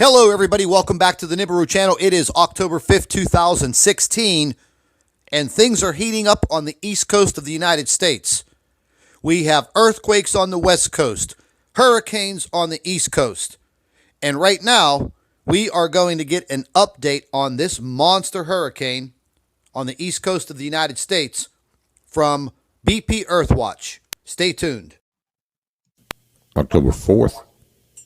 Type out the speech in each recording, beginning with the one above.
Hello, everybody. Welcome back to the Nibiru channel. It is October 5th, 2016, and things are heating up on the east coast of the United States. We have earthquakes on the west coast, hurricanes on the east coast, and right now, we are going to get an update on this monster hurricane on the east coast of the United States from BP Earthwatch. Stay tuned. October 4th,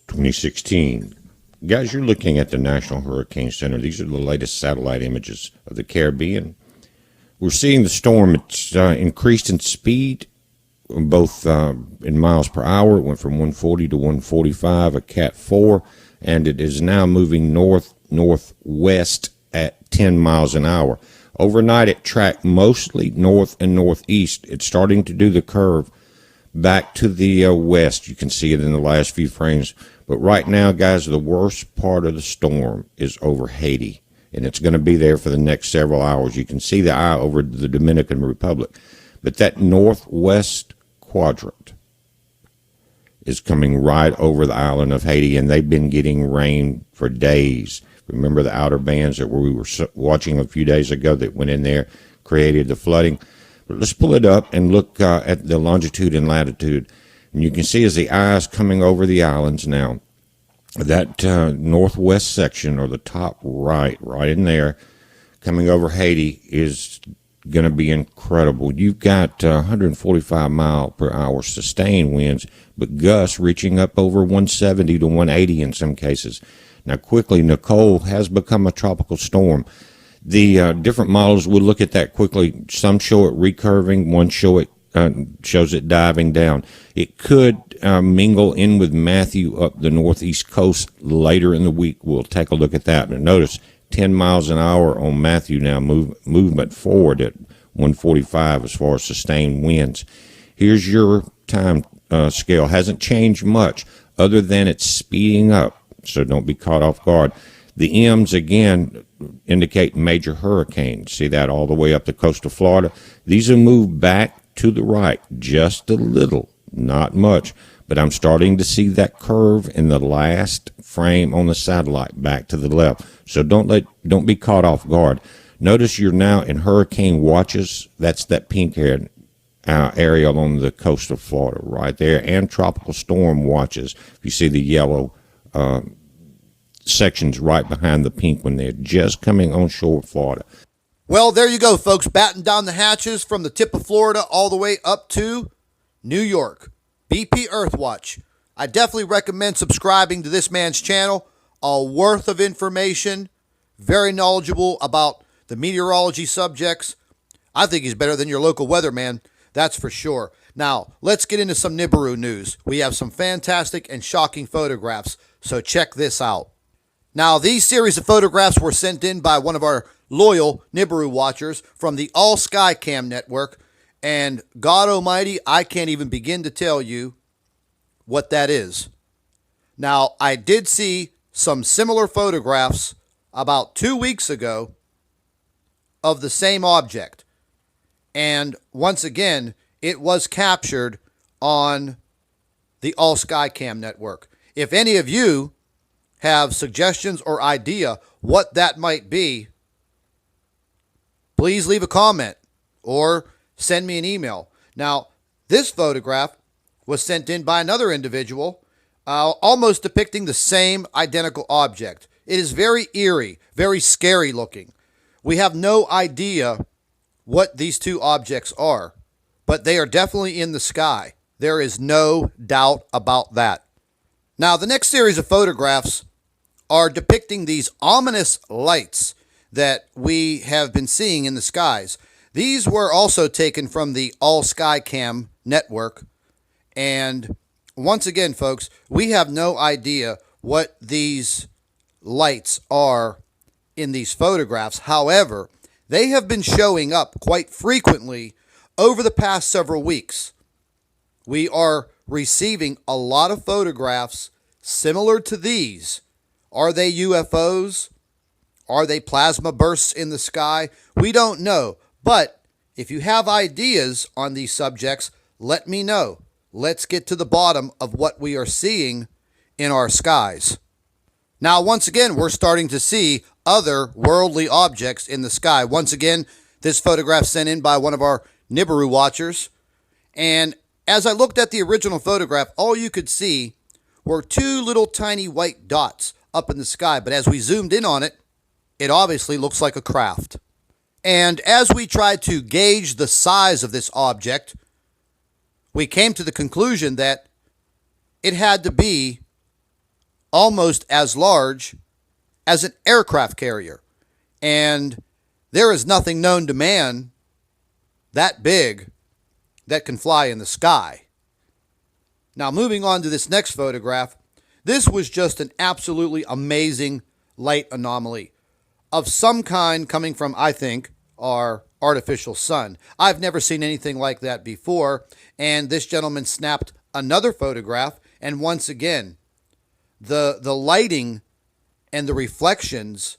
2016. Guys, you're looking at the National Hurricane Center. These are the latest satellite images of the Caribbean. We're seeing the storm. It's increased in speed, both in miles per hour. It went from 140 to 145, a Cat 4, and it is now moving north-northwest at 10 miles an hour. Overnight, it tracked mostly north and northeast. It's starting to do the curve back to the west. You can see it in the last few frames. But right now, guys, the worst part of the storm is over Haiti, and it's going to be there for the next several hours. You can see the eye over the Dominican Republic. But that northwest quadrant is coming right over the island of Haiti, and they've been getting rain for days. Remember the outer bands that we were watching a few days ago that went in there, created the flooding? But let's pull it up and look at the longitude and latitude. And you can see as the eye is coming over the islands now, that northwest section, or the top right in there, coming over Haiti, is going to be incredible. You've got 145 mile per hour sustained winds, but gusts reaching up over 170 to 180 in some cases. Now, quickly, Nicole has become a tropical storm. The different models, we'll look at that quickly. Some show it recurving, one shows it diving down. It could mingle in with Matthew up the northeast coast later in the week. We'll take a look at that. But notice 10 miles an hour on Matthew now, movement forward at 145 as far as sustained winds. Here's your time scale. Hasn't changed much other than it's speeding up, so don't be caught off guard. The M's, again, indicate major hurricanes. See that all the way up the coast of Florida? These have moved back to the right just a little, not much, but I'm starting to see that curve in the last frame on the satellite back to the left. So don't be caught off guard. Notice you're now in hurricane watches. That's that pink area along the coast of Florida right there, and tropical storm watches. If you see the yellow sections right behind the pink one, they're just coming on shore of Florida. Well, there you go, folks. Batten down the hatches from the tip of Florida all the way up to New York. BP Earthwatch. I definitely recommend subscribing to this man's channel. A worth of information. Very knowledgeable about the meteorology subjects. I think he's better than your local weatherman. That's for sure. Now, let's get into some Nibiru news. We have some fantastic and shocking photographs, so check this out. Now, these series of photographs were sent in by one of our loyal Nibiru watchers from the All Sky Cam network, and God Almighty, I can't even begin to tell you what that is. Now, I did see some similar photographs about 2 weeks ago of the same object, and once again, it was captured on the All Sky Cam network. If any of you have suggestions or idea what that might be, please leave a comment or send me an email. Now, this photograph was sent in by another individual, almost depicting the same identical object. It is very eerie, very scary looking. We have no idea what these two objects are, but they are definitely in the sky. There is no doubt about that. Now, the next series of photographs are depicting these ominous lights that we have been seeing in the skies. These were also taken from the All Sky Cam network. And once again, folks, we have no idea what these lights are in these photographs. However, they have been showing up quite frequently over the past several weeks. We are receiving a lot of photographs similar to these. Are they UFOs? Are they plasma bursts in the sky? We don't know. But if you have ideas on these subjects, let me know. Let's get to the bottom of what we are seeing in our skies. Now, once again, we're starting to see other worldly objects in the sky. Once again, this photograph sent in by one of our Nibiru watchers. And as I looked at the original photograph, all you could see were two little tiny white dots up in the sky. But as we zoomed in on it, it obviously looks like a craft. And as we tried to gauge the size of this object, we came to the conclusion that it had to be almost as large as an aircraft carrier. And there is nothing known to man that big that can fly in the sky. Now, moving on to this next photograph, this was just an absolutely amazing light anomaly of some kind coming from, I think, our artificial sun. I've never seen anything like that before, and this gentleman snapped another photograph, and once again, the lighting and the reflections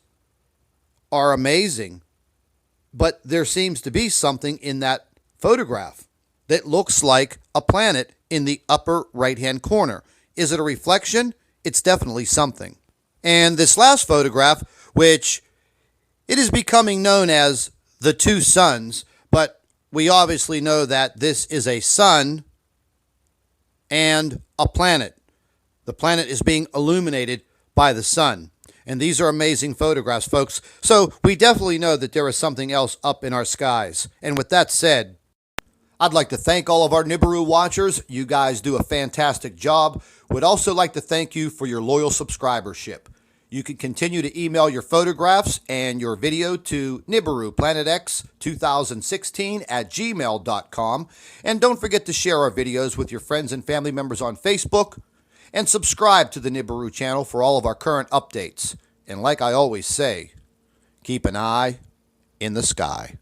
are amazing, but there seems to be something in that photograph that looks like a planet in the upper right-hand corner. Is it a reflection? It's definitely something. And this last photograph, which it is becoming known as the two suns, but we obviously know that this is a sun and a planet. The planet is being illuminated by the sun. And these are amazing photographs, folks. So we definitely know that there is something else up in our skies. And with that said, I'd like to thank all of our Nibiru watchers. You guys do a fantastic job. Would also like to thank you for your loyal subscribership. You can continue to email your photographs and your video to NibiruPlanetX2016@gmail.com. And don't forget to share our videos with your friends and family members on Facebook. And subscribe to the Nibiru channel for all of our current updates. And like I always say, keep an eye in the sky.